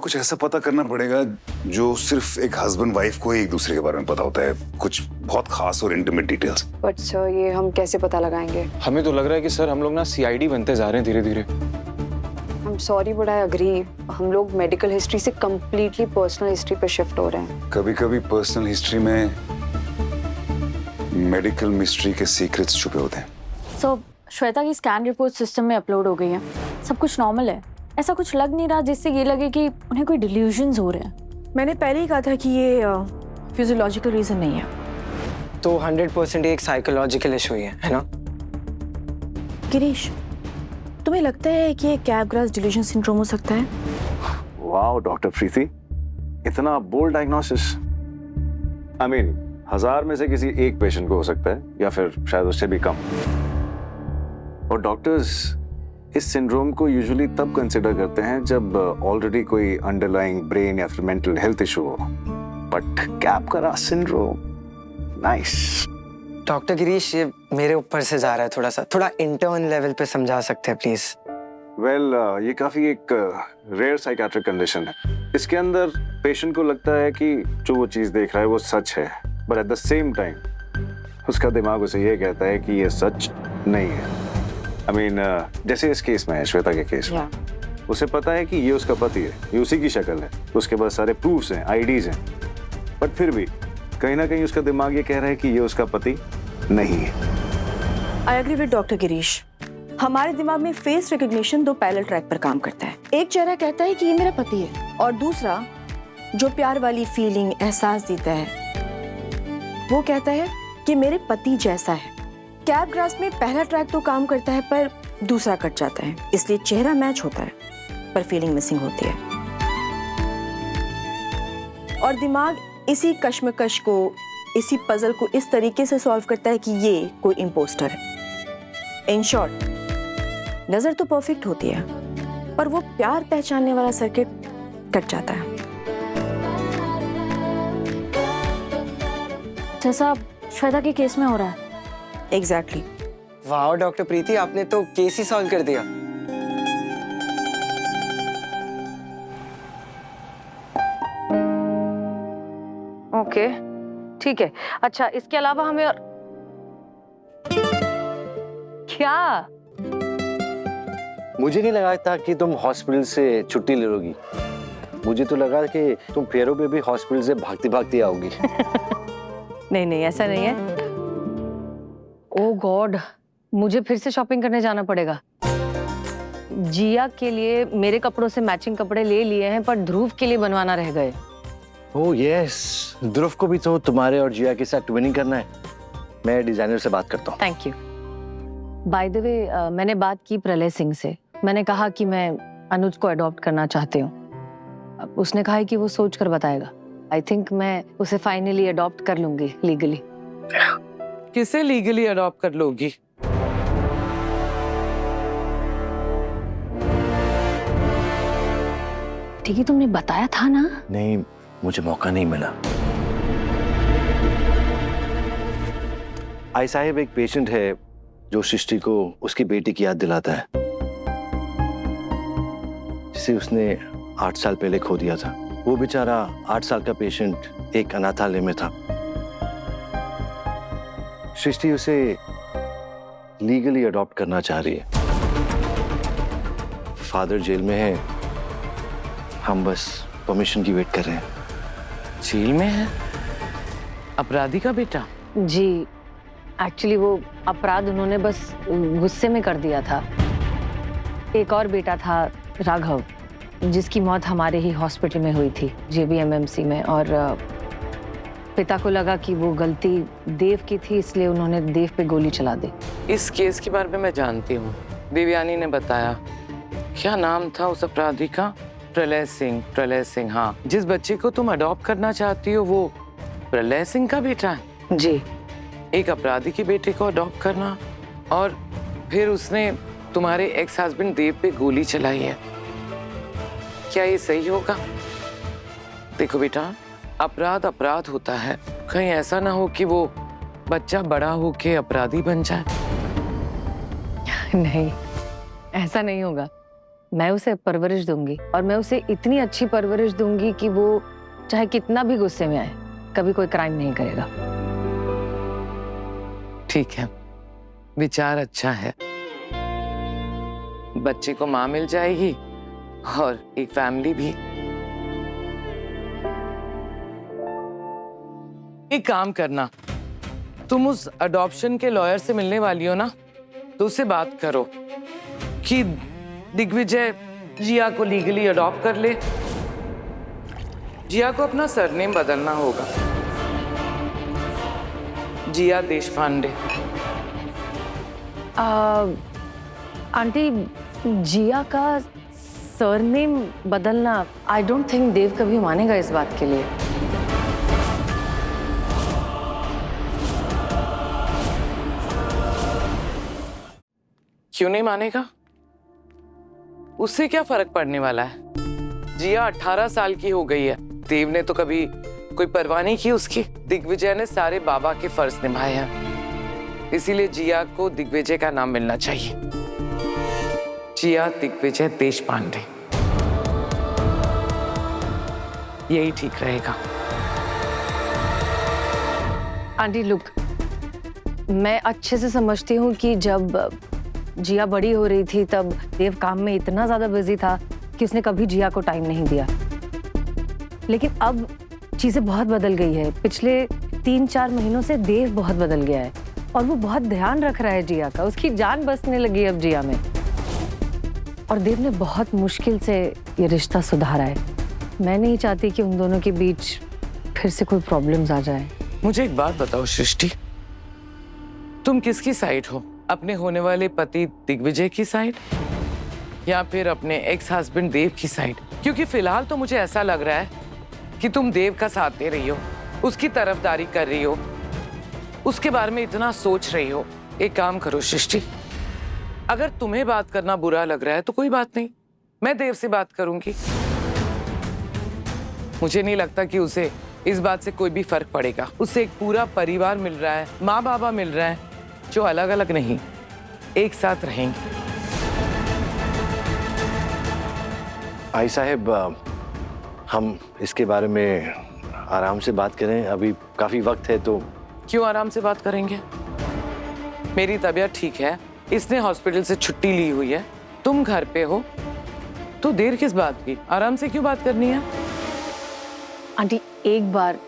कुछ ऐसा पता करना पड़ेगा जो सिर्फ एक हस्बैंड वाइफ को ही एक दूसरे के बारे में पता होता है, कुछ बहुत खास और इंटीमेट डिटेल्स। बट सर ये हम कैसे पता लगाएंगे? हमें तो लग रहा है कि सर हम लोग ना सीआईडी बनते जा रहे हैं धीरे धीरे। I am sorry but I agree, हम लोग मेडिकल हिस्ट्री से कंप्लीटली पर्सनल हिस्ट्री पे शिफ्ट हो रहे हैं। कभी कभी पर्सनल हिस्ट्री में मेडिकल मिस्ट्री के सीक्रेट्स छुपे होते हैं। सो श्वेता की स्कैन रिपोर्ट सिस्टम में अपलोड हो गई है, सब कुछ नॉर्मल है, ऐसा कुछ लग नहीं रहा जिससे ये लगे कि उन्हें कोई डिल्यूजन्स हो रहे हैं। मैंने पहले ही कहा था कि ये फिजियोलॉजिकल रीजन नहीं है। तो 100% एक साइकोलॉजिकल इशू है ना? गिरीश, तुम्हें लगता है कि ये कैपग्रास डिल्यूजन सिंड्रोम हो सकता है? वाओ डॉक्टर प्रीति, इतना बोल्ड डायग्नोसिस। आई मीन 1000 में से किसी एक पेशेंट को हो सकता है या फिर शायद उससे भी कम। और डॉक्टर्स इस सिंड्रोम को यूजुअली तब कंसिडर करते हैं जब ऑलरेडी कोई अंडरलाइंग ब्रेन या फिर मेंटल हेल्थ इशू हो। But Capgras syndrome, nice. Doctor Girish, ये मेरे ऊपर से जा रहा है, थोड़ा इंटर्न लेवल पे समझा सकते हैं प्लीज? वेल, ये काफी एक रेयर साइकेट्रिक कंडीशन है। इसके अंदर पेशेंट को लगता है कि जो वो चीज देख रहा है वो सच है, but at the same time उसका दिमाग उसे ये कहता है कि ये सच नहीं है। I mean, जैसे इस केस में है, श्वेता के केस में, उसे पता है कि ये उसका पति है, ये उसी की शक्ल है, उसके पास सारे प्रूफ्स हैं, आईडीज हैं, बट फिर भी कहीं ना कहीं उसका दिमाग ये कह रहा है कि ये उसका पति नहीं है। I agree with doctor Girish. हमारे दिमाग में फेस रिकग्निशन 2 पैरेलल ट्रैक पर काम करता है। एक चेहरा कहता है कि ये मेरा पति है, और दूसरा जो प्यार वाली फीलिंग, एहसास देता है, वो कहता है कि मेरे पति जैसा है। कैपग्रास में पहला ट्रैक तो काम करता है पर दूसरा कट जाता है, इसलिए चेहरा मैच होता है पर फीलिंग मिसिंग होती है। और दिमाग इसी कश्मकश को, इसी पजल को इस तरीके से सॉल्व करता है कि ये कोई इम्पोस्टर है। इन शॉर्ट, नजर तो परफेक्ट होती है पर वो प्यार पहचानने वाला सर्किट कट जाता है। जैसा श्वेता के केस में हो रहा है। एग्जैक्टली। वाह डॉक्टर प्रीति, आपने तो केस ही सॉल्व कर दिया। ओके, ठीक है। अच्छा, इसके अलावा हमें और क्या? मुझे नहीं लगा था कि तुम हॉस्पिटल से छुट्टी ले लोगी। मुझे तो लगा कि तुम फेरों पे भी हॉस्पिटल से भागती भागती आओगी। नहीं नहीं, ऐसा नहीं है। ओह गॉड, मुझे फिर से शॉपिंग करने जाना पड़ेगा। जिया के लिए मेरे कपड़ों से मैचिंग कपड़े ले लिए हैं पर ध्रुव के लिए बनवाना रह गए। ओह यस, ध्रुव को भी तो तुम्हारे और जिया के साथ ट्विनिंग करना है। मैं डिजाइनर से बात करता हूँ। Thank you. By the way, मैंने बात की प्रलय सिंह से। मैंने कहा कि मैं अनुज को अडॉप्ट करना चाहती हूँ। उसने कहा है कि वो सोच कर बताएगा। आई थिंक मैं उसे फाइनली अडॉप्ट कर लूंगी लीगली। किसे लीगली अडॉप्ट कर लोगी? ठीक है, तुमने बताया था ना? नहीं, मुझे मौका नहीं मिला। आई साहिब एक पेशेंट है जो सृष्टि को उसकी बेटी की याद दिलाता है, जिसे उसने 8 साल पहले खो दिया था। वो बेचारा 8 साल का पेशेंट एक अनाथालय में था। सृष्टि उसे लीगली अडॉप्ट करना चाह रही है। फादर जेल में है, हम बस परमिशन की वेट कर रहे हैं। जेल में है? अपराधी का बेटा? जी, एक्चुअली वो अपराध उन्होंने बस गुस्से में कर दिया था। एक और बेटा था राघव, जिसकी मौत हमारे ही हॉस्पिटल में हुई थी, JBMMC में। और पिता को लगा कि वो गलती देव की थी, इसलिए उन्होंने देव पे गोली चला दी। इस केस के बारे में मैं जानती हूँ, देवयानी ने बताया। क्या नाम था उस अपराधी का? प्रलय सिंह। प्रलय सिंह, हाँ। जिस बच्चे को तुम अडॉप्ट करना चाहती हो वो प्रलय सिंह का बेटा है? जी। एक अपराधी के बेटे को अडॉप्ट करना, और फिर उसने तुम्हारे एक्स हस्बैंड देव पे गोली चलाई है। क्या ये सही होगा? देखो बेटा, अपराध अपराध होता है। कहीं ऐसा ना हो कि वो बच्चा बड़ा होके अपराधी बन जाए। नहीं, ऐसा नहीं होगा। मैं उसे परवरिश दूंगी और मैं उसे इतनी अच्छी परवरिश दूंगी कि वो चाहे कितना भी गुस्से में आए कभी कोई क्राइम नहीं करेगा। ठीक है, विचार अच्छा है। बच्चे को माँ मिल जाएगी और एक फैमिली भी। एक काम करना, तुम उस अडॉप्शन के लॉयर से मिलने वाली हो ना, तो उससे बात करो कि दिग्विजय जिया को लीगली अडॉप्ट कर ले। जिया को अपना सरनेम बदलना होगा, जिया देशपांडे। आंटी, जिया का सरनेम बदलना, आई डोंट थिंक देव कभी मानेगा इस बात के लिए। क्यों नहीं मानेगा? उससे क्या फर्क पड़ने वाला है? जिया 18 साल की हो गई है। देव ने तो कभी कोई परवाह नहीं की उसकी। दिग्विजय ने सारे बाबा के फर्ज निभाए हैं, इसीलिए जिया को दिग्विजय का नाम मिलना चाहिए। जिया दिग्विजय देशपांडे, यही ठीक रहेगा। आंटी लुक, मैं अच्छे से समझती हूँ कि जब जिया बड़ी हो रही थी तब देव काम में इतना ज्यादा बिजी था कि उसने कभी जिया को टाइम नहीं दिया। लेकिन अब चीजें बहुत बदल गई है। पिछले 3-4 महीनों से देव बहुत बदल गया है और वो बहुत ध्यान रख रहा है जिया का। उसकी जान बसने लगी अब जिया में, और देव ने बहुत मुश्किल से ये रिश्ता सुधारा है। मैं नहीं चाहती कि उन दोनों के बीच फिर से कोई प्रॉब्लम्स आ जाए। मुझे एक बात बताओ सृष्टि, तुम किसकी साइड हो? अपने होने वाले पति दिग्विजय की साइड या फिर अपने एक्स हस्बैंड देव की साइड? क्योंकि फिलहाल तो मुझे ऐसा लग रहा है कि तुम देव का साथ दे रही हो, उसकी तरफदारी कर रही हो, उसके बारे में इतना सोच रही हो। एक काम करो सृष्टि, अगर तुम्हें बात करना बुरा लग रहा है तो कोई बात नहीं, मैं देव से बात करूंगी। मुझे नहीं लगता कि उसे इस बात से कोई भी फर्क पड़ेगा। उसे एक पूरा परिवार मिल रहा है, माँ बाबा मिल रहे हैं जो अलग अलग नहीं, एक साथ रहेंगे। आई साहब, हम इसके बारे में आराम से बात करें, अभी काफी वक्त है। तो क्यों आराम से बात करेंगे? मेरी तबीयत ठीक है, इसने हॉस्पिटल से छुट्टी ली हुई है, तुम घर पे हो, तो देर किस बात की? आराम से क्यों बात करनी है? आंटी, एक बार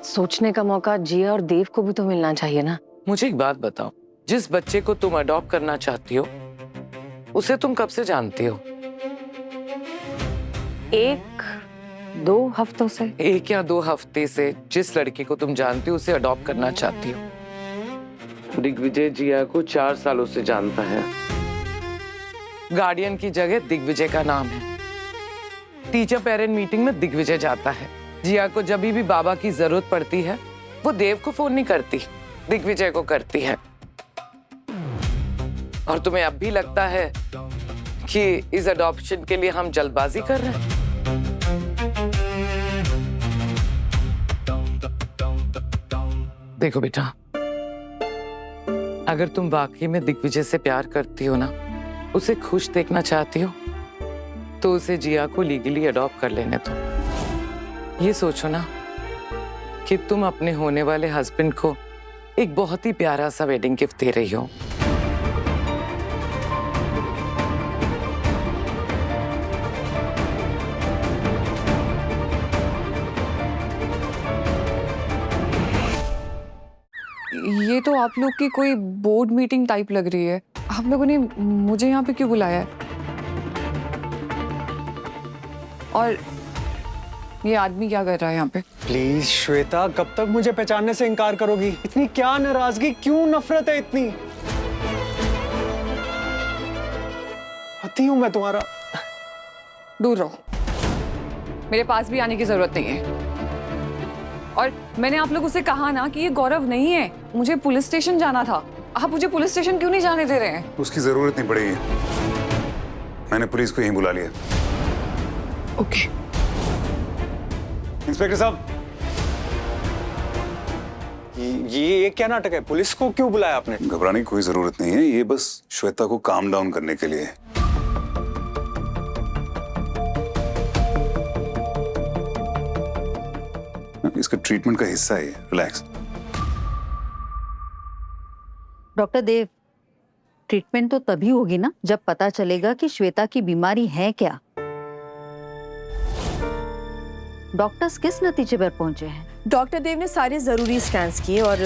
सोचने का मौका जिया और देव को भी तो मिलना चाहिए ना। मुझे एक बात बताओ, जिस बच्चे को तुम अडॉप्ट करना चाहती हो उसे तुम कब से जानती हो? 1-2 हफ्तों से। 1 या 2 हफ्ते से जिस लड़के को तुम जानती हो उसे अडॉप्ट करना चाहती हो। दिग्विजय जिया को 4 सालों से जानता है। गार्डियन की जगह दिग्विजय का नाम है। टीचर पेरेंट मीटिंग में दिग्विजय जाता है। जिया को जब भी बाबा की जरूरत पड़ती है वो देव को फोन नहीं करती, दिग्विजय को करती है। और तुम्हें अब भी लगता है कि इस अडॉप्शन के लिए हम जल्दबाजी कर रहे हैं? देखो बेटा, अगर तुम वाकई में दिग्विजय से प्यार करती हो ना, उसे खुश देखना चाहती हो, तो उसे जिया को लीगली अडॉप्ट कर लेने दो। ये सोचो ना कि तुम अपने होने वाले हस्बैंड को एक बहुत ही प्यारा सा वेडिंग गिफ्ट दे रही हो। ये तो आप लोग की कोई बोर्ड मीटिंग टाइप लग रही है। आप लोगों ने मुझे यहाँ पे क्यों बुलाया है? और ये आदमी क्या कर रहा है यहाँ पे? प्लीज श्वेता, कब तक मुझे पहचानने से इनकार करोगी? इतनी क्या नाराजगी, क्यों नफरत है इतनी? पति हूं मैं तुम्हारा। दूर रहो, मेरे पास भी आने की जरूरत नहीं है। और मैंने आप लोगों से कहा ना कि ये गौरव नहीं है, मुझे पुलिस स्टेशन जाना था। आप मुझे पुलिस स्टेशन क्यों नहीं जाने दे रहे हैं? उसकी जरूरत नहीं पड़ेगी, मैंने पुलिस को यहीं बुला लिया। ओके। इंस्पेक्टर साहब, ये क्या नाटक है? पुलिस को क्यों बुलाया आपने? घबराने की कोई जरूरत नहीं है, ये बस श्वेता को काम डाउन करने के लिए। इसका ट्रीटमेंट का हिस्सा है, रिलैक्स। डॉक्टर देव, ट्रीटमेंट तो तभी होगी ना जब पता चलेगा कि श्वेता की बीमारी है क्या। डॉक्टर्स किस नतीजे पर पहुंचे हैं? डॉक्टर देव ने सारे जरूरी स्कैन्स किए और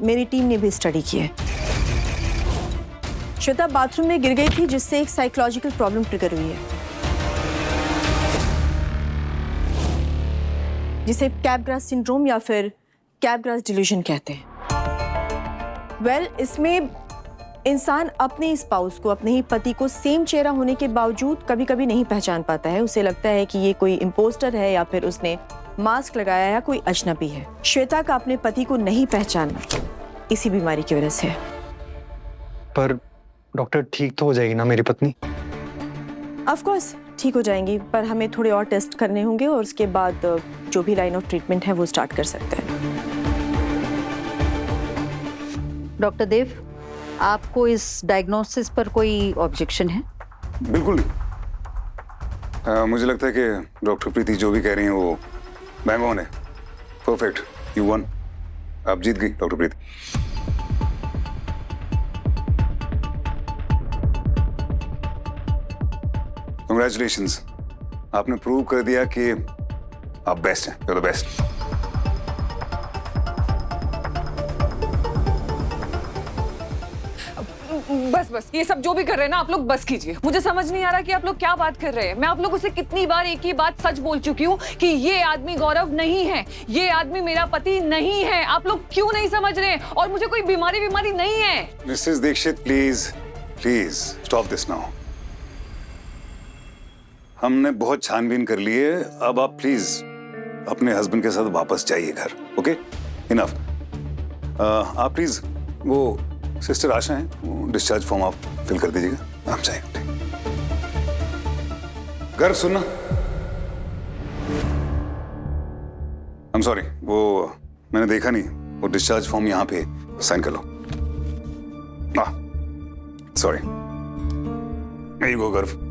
मेरी टीम ने भी स्टडी किए। श्वेता बाथरूम में गिर गई थी, जिससे एक साइकोलॉजिकल प्रॉब्लम ट्रिगर हुई है, जिसे कैपग्रास सिंड्रोम या फिर कैपग्रास डिल्यूजन कहते हैं। इसमें इंसान अपने स्पाउस को, अपने ही पति को सेम चेहरा होने के बावजूद कभी कभी नहीं पहचान पाता है। उसे लगता है कि ये कोई इम्पोस्टर है या फिर उसने मास्क लगाया या कोई अजनबी है। श्वेता का अपने पति को नहीं पहचानना इसी बीमारी की वजह से है। पर डॉक्टर, ठीक तो हो जाएगी ना मेरी पत्नी? ऑफ कोर्स ठीक हो जाएंगी, पर हमें थोड़े और टेस्ट करने होंगे और उसके बाद जो भी लाइन ऑफ ट्रीटमेंट है वो स्टार्ट कर सकते हैं। डॉक्टर देव, आपको इस डायग्नोसिस पर कोई ऑब्जेक्शन है? बिल्कुल नहीं। मुझे लगता है कि डॉक्टर प्रीति जो भी कह रही हैं वो बैंग ऑन है। Perfect, you one. आप जीत गई डॉक्टर प्रीति। कंग्रेचुलेशंस, आपने प्रूव कर दिया कि आप बेस्ट हैं, यू आर द बेस्ट। बस बस, ये सब जो भी कर रहे हैं ना आप लोग, बस कीजिए। मुझे समझ नहीं आ रहा कि आप लोग क्या बात कर रहे हैं। मैं आप लोगों से कितनी बार एक ही बात सच बोल चुकी हूँ कि ये आदमी गौरव नहीं है, ये आदमी मेरा पति नहीं है। आप लोग क्यों नहीं समझ रहे? और मुझे कोई बीमारी नहीं है। Mrs Dikshit, please please stop this now. हमने बहुत छानबीन कर ली है, अब आप प्लीज अपने हस्बैंड के साथ वापस जाइए घर। Okay, enough. आप प्लीज वो सिस्टर आशा है, वो डिस्चार्ज फॉर्म आप फिल कर दीजिएगा। आप जाइए। गर्व सुनना, आई एम सॉरी, वो मैंने देखा नहीं, वो डिस्चार्ज फॉर्म यहाँ पे साइन कर लो। सॉरी। यही गो गर्व।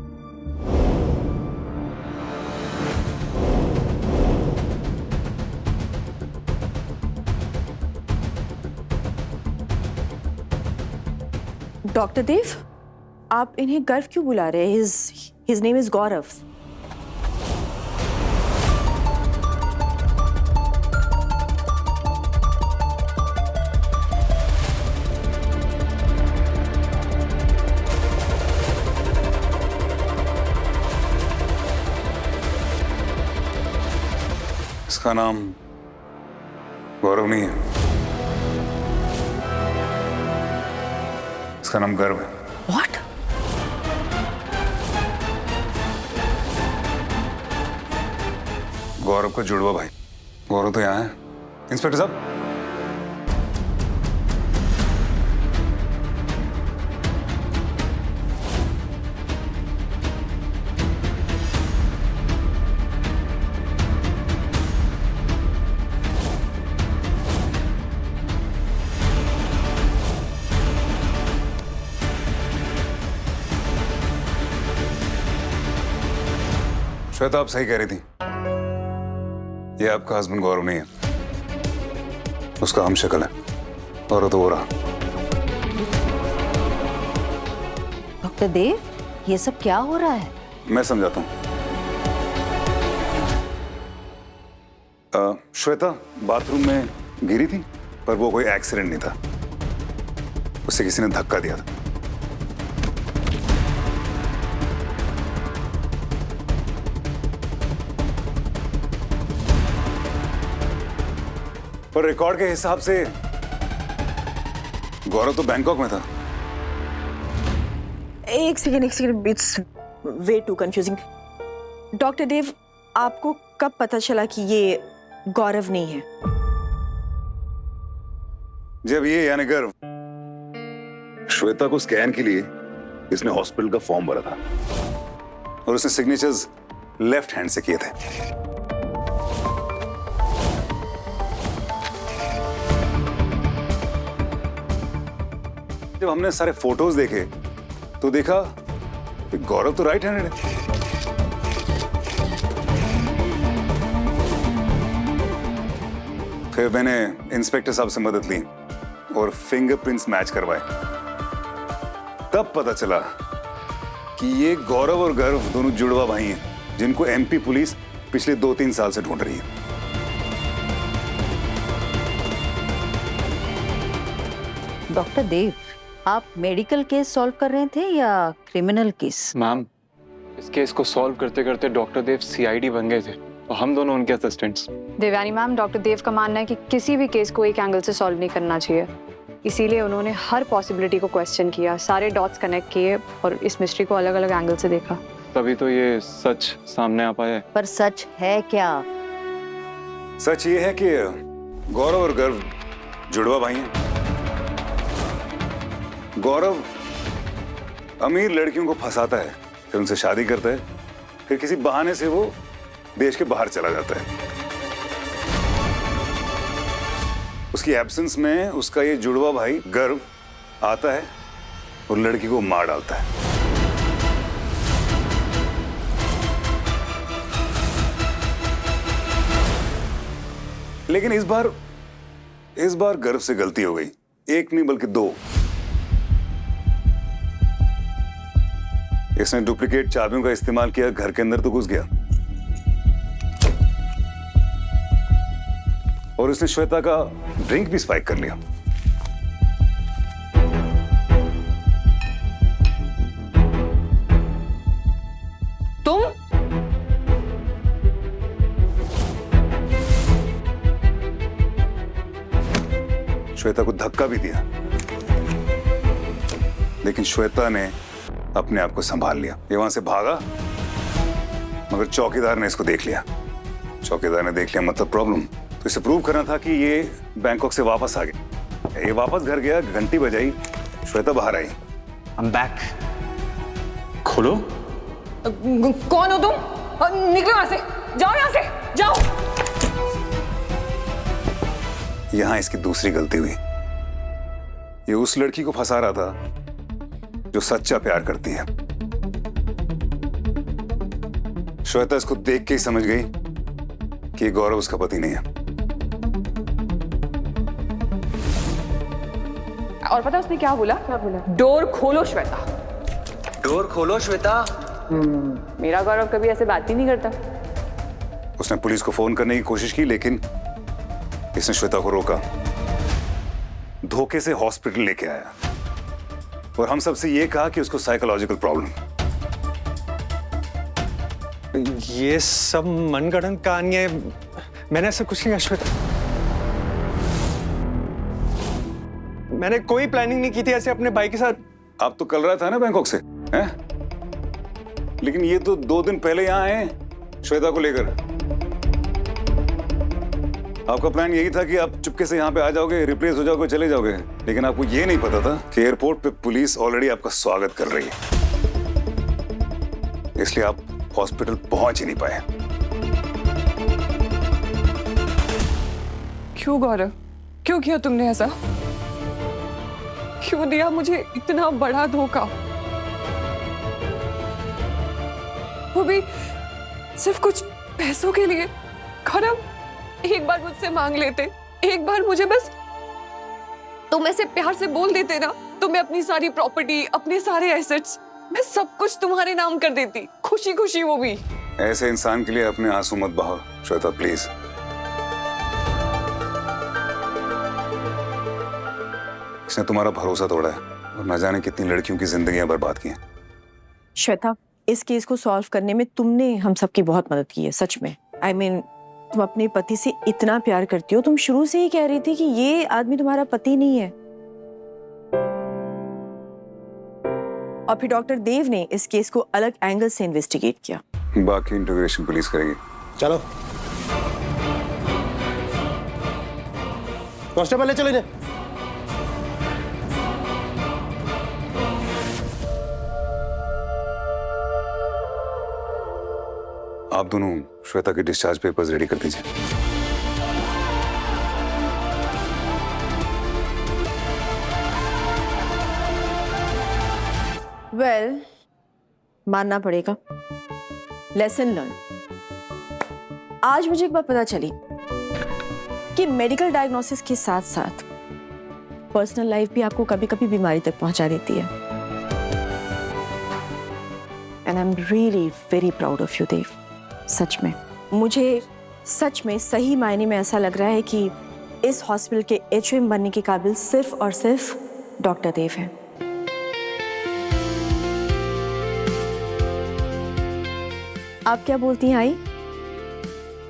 डॉक्टर देव, आप इन्हें गर्व क्यों बुला रहे हैं? His name is गौरव। इसका नाम गौरव नहीं है, इसका नाम गर्व है। What? गौरव का जुड़वा भाई। गौरव तो यहाँ है। इंस्पेक्टर साहब, श्वेता आप सही कह रही थी, ये आपका हस्बैंड गौरव नहीं है, उसका हम शक्ल है। गौरव तो हो रहा। डॉक्टर देव, ये सब क्या हो रहा है? मैं समझाता हूं। श्वेता बाथरूम में गिरी थी, पर वो कोई एक्सीडेंट नहीं था, उसे किसी ने धक्का दिया था। पर रिकॉर्ड के हिसाब से गौरव तो बैंकॉक में था। एक second, it's way too confusing. Doctor Dev, आपको कब पता चला कि ये गौरव नहीं है? जब ये यानी गर्व श्वेता को स्कैन के लिए इसने हॉस्पिटल का फॉर्म भरा था और उसने सिग्नेचर्स लेफ्ट हैंड से किए थे। जब हमने सारे फोटोज देखे तो देखा कि गौरव तो राइट हैंडेड है। फिर मैंने इंस्पेक्टर साहब से मदद ली और फिंगरप्रिंट्स मैच करवाए। तब पता चला कि ये गौरव और गर्व दोनों जुड़वा भाई हैं जिनको एमपी पुलिस पिछले 2-3 साल से ढूंढ रही है। डॉक्टर देव, आप मेडिकल केस सॉल्व कर रहे थे या क्रिमिनल केस? मैम, इस केस को सॉल्व करते करते डॉक्टर देव सीआईडी बन गए थे और हम दोनों उनके असिस्टेंट्स। देवयानी मैम, डॉक्टर देव का मानना है कि किसी भी केस को एक एंगल से सॉल्व नहीं करना चाहिए, इसीलिए उन्होंने हर पॉसिबिलिटी को क्वेश्चन किया, सारे डॉट्स कनेक्ट किए और इस मिस्ट्री को अलग अलग एंगल से देखा। तभी तो ये सच सामने आ पाया है। पर सच है क्या? सच ये है कि गौरव और गर्व जुड़वा भाई हैं। गौरव अमीर लड़कियों को फंसाता है, फिर उनसे शादी करता है, फिर किसी बहाने से वो देश के बाहर चला जाता है। उसकी एब्सेंस में उसका ये जुड़वा भाई गर्व आता है और लड़की को मार डालता है। लेकिन इस बार गर्व से गलती हो गई, एक नहीं बल्कि 2। इसने डुप्लीकेट चाबियों का इस्तेमाल किया, घर के अंदर तो घुस गया और उसने श्वेता का ड्रिंक भी स्पाइक कर लिया। तुम श्वेता को धक्का भी दिया, लेकिन श्वेता ने अपने आप को संभाल लिया। ये वहां से भागा, मगर चौकीदार ने इसको देख लिया। चौकीदार ने देख लिया मतलब प्रॉब्लम। तो इसे प्रूव करना था कि ये बैंकॉक से वापस आ गया। ये वापस घर गया, घंटी बजाई, श्वेता बाहर आई। I'm back. खोलो। कौन हो तुम? निकलो यहाँ से, जाओ यहाँ से, जाओ। यहां इसकी दूसरी गलती हुई। ये उस लड़की को फंसा रहा था जो सच्चा प्यार करती है। श्वेता इसको देख के ही समझ गई कि गौरव उसका पति नहीं है। और पता उसने क्या बोला? डोर खोलो श्वेता। डोर खोलो श्वेता। मेरा गौरव कभी ऐसे बात ही नहीं करता। उसने पुलिस को फोन करने की कोशिश की, लेकिन इसने श्वेता को रोका, धोखे से हॉस्पिटल लेके आया और हम सबसे ये कहा कि उसको साइकोलॉजिकल प्रॉब्लम। ये सब मनगढ़ंत कहानी है, मैंने ऐसा कुछ नहीं कहा श्वेता। मैंने कोई प्लानिंग नहीं की थी ऐसे अपने भाई के साथ। आप तो कल रहा था ना बैंकॉक से, हैं? लेकिन ये तो 2 दिन पहले यहाँ आए श्वेता को लेकर। आपका प्लान यही था कि आप चुपके से यहाँ पे आ जाओगे, रिप्लेस हो जाओगे, चले जाओगे। लेकिन आपको ये नहीं पता था कि एयरपोर्ट पे पुलिस ऑलरेडी आपका स्वागत कर रही है, इसलिए आप हॉस्पिटल पहुंच ही नहीं पाए। क्यों गौरव, क्यों किया तुमने ऐसा? क्यों दिया मुझे इतना बड़ा धोखा? वो भी सिर्फ कुछ पैसों के लिए। गौरव, एक बार मुझसे मांग लेते, एक बार मुझे बस तुम ऐसे प्यार से बोल देते ना, तो मैं अपनी सारी प्रॉपर्टी, अपने सारे एसेट्स, मैं सब कुछ तुम्हारे नाम कर देती, खुशी खुशी। वो भी ऐसे इंसान के लिए अपने आंसू मत बहाओ श्वेता, प्लीज। इसने तुम्हारा भरोसा तोड़ा है और न जाने कितनी लड़कियों की जिंदगियां बर्बाद की हैं। श्वेता, इस केस को सॉल्व करने में तुमने हम सबकी बहुत मदद की है, सच में। I mean, तुम अपने पति से इतना प्यार करती हो, तुम शुरू से ही कह रही थी कि ये आदमी तुम्हारा पति नहीं है। और फिर डॉक्टर देव ने इस केस को अलग एंगल से इन्वेस्टिगेट किया। बाकी इंटरोगेशन पुलिस करेगी। चलो कांस्टेबल ले चलो इन्हें। आप दोनों श्वेता के डिस्चार्ज पेपर्स रेडी कर दीजिए। वेल, मानना पड़ेगा, लेसन लर्न। आज मुझे एक बात पता चली कि मेडिकल डायग्नोसिस के साथ साथ पर्सनल लाइफ भी आपको कभी कभी बीमारी तक पहुंचा देती है। And I am really very proud of you Dev. सच में मुझे सच में सही मायने में ऐसा लग रहा है कि इस हॉस्पिटल के एचओएम बनने के काबिल सिर्फ और सिर्फ डॉक्टर देव हैं। आप क्या बोलती हैं आई?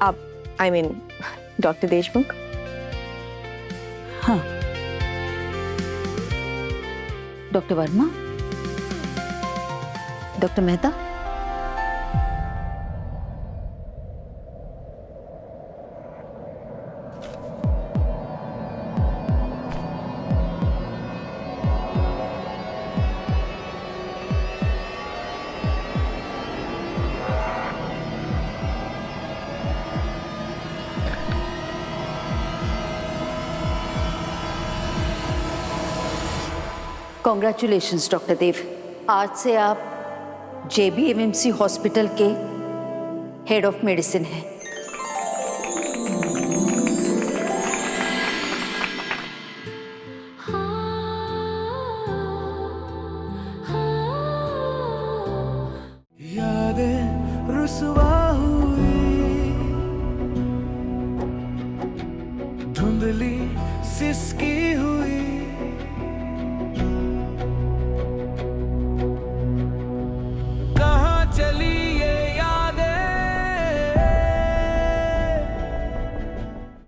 आप आई मीन डॉक्टर देशमुख? हाँ। Doctor Verma, doctor Mehta, congratulations doctor Dev. आज से आप JBMMC हॉस्पिटल के हेड ऑफ मेडिसिन हैं। यादें रुसवा हुई, धुंधली सिसकी हुई,